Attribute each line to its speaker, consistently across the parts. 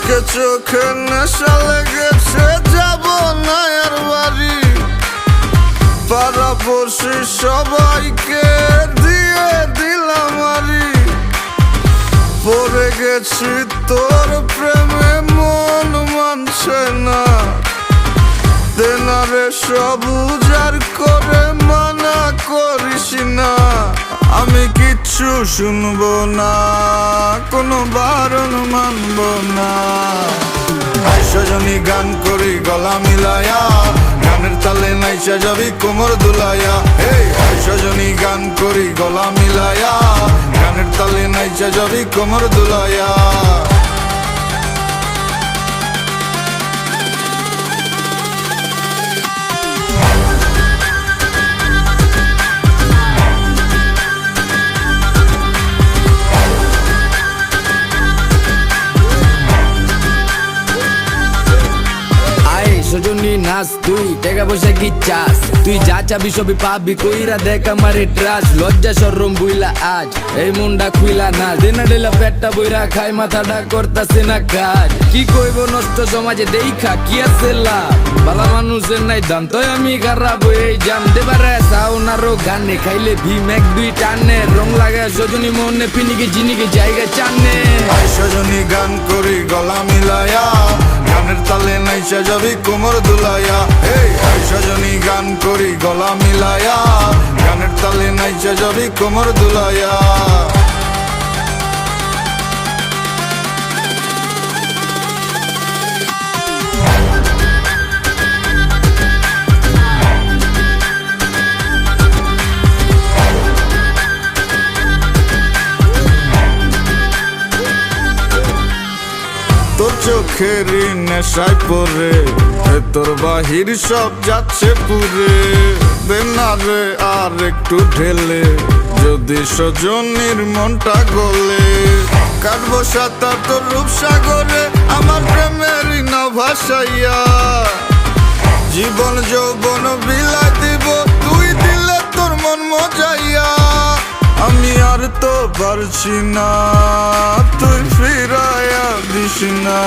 Speaker 1: আজকে চোখে নেশা লেগেছে, যাব না আর বাড়ি। পাড়াপড়শি সবাইকে দিয়ে দিলাম আরি। পড়ে গেছি তোর প্রেমে, মন মানছে না। দেনারে সব উজাড় করে মানা করিস না। আমি কিচ্ছু শুনবো না, কোনো বারণ মানব না। সজনী গান করি গলা মিলায়া, গানের তালে নাইচা যাবি কোমর দুলাইয়া। সজনী গান করি গলা মিলায়া, গানের তালে নাইচা যাবি কোমর দুলাইয়া।
Speaker 2: সজনী নাচ, তুই টাকা পয়সা কি চাস? তুই যা চাবি সবই পাবি, কইরা দেখ আমারে ট্রাস। লজ্জা শরম বুইলা আজ এই মুন্ডা খুইলা না। দিনা ডেলা পেটটা বইরা খাই, মাথাটা করতাছে না কাজ। কি কইব নষ্ট সমাজে দেখা কি আছে লাভ? বালা মানুষের নাই দাম, তো আমি খারাপ এই জাম দেবারে সাউনারও গানে খাইলে ভীম এক দুই টানে। রং লাগে সজনী মনে পিনিকে জিনিকে জায়গা চানে।
Speaker 1: সজনী গান করি গলা মিলায়া, গানের তালে নাইচা যাবি কোমর দুলাইয়া। সজনী গান করি গলা মিলায়া, গানের তালে নাইচা যাবি কোমর দুলাইয়া। তোর চোখেরই নেশায় পরে তোর বাহির সব যাচ্ছে পুরে। দেনারে আর একটু ঢেলে, যদি সজনীর মনটা গলে। কাটবো সাঁতার তোর রূপসাগরে, আমার প্রেমেরই না ভাসাইয়া। জীবন যৌবন বিলাই দিব, তুই দিলে তোর মন মজাইয়া। আমি আর তো পারছি না, তুই ফিরাইয়া দিস না।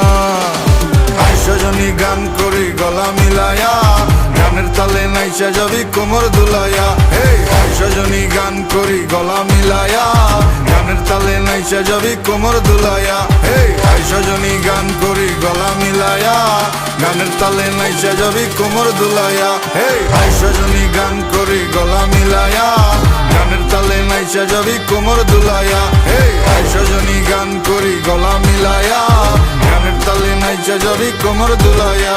Speaker 1: সজনী গান করি গলা মিলায়া, গানের তালে নাইচা যাবি কোমর দুলাইয়া। সজনী গান করি গলা মিলায়া, গানের তালে নাইচা যাবি কোমর দুলাইয়া। সজনী গান করি গলা মিলায়া, গানের তালে নাইচা যাবি কোমর দুলাইয়া। সজনী গান করি গলা মিলায়া, গানের তালে নাইচা যাবি কোমর দুলাইয়া। সজনী গান করি গলা মিলায়া, গানের তালে নাইচা যাবি কোমর দুলাইয়া।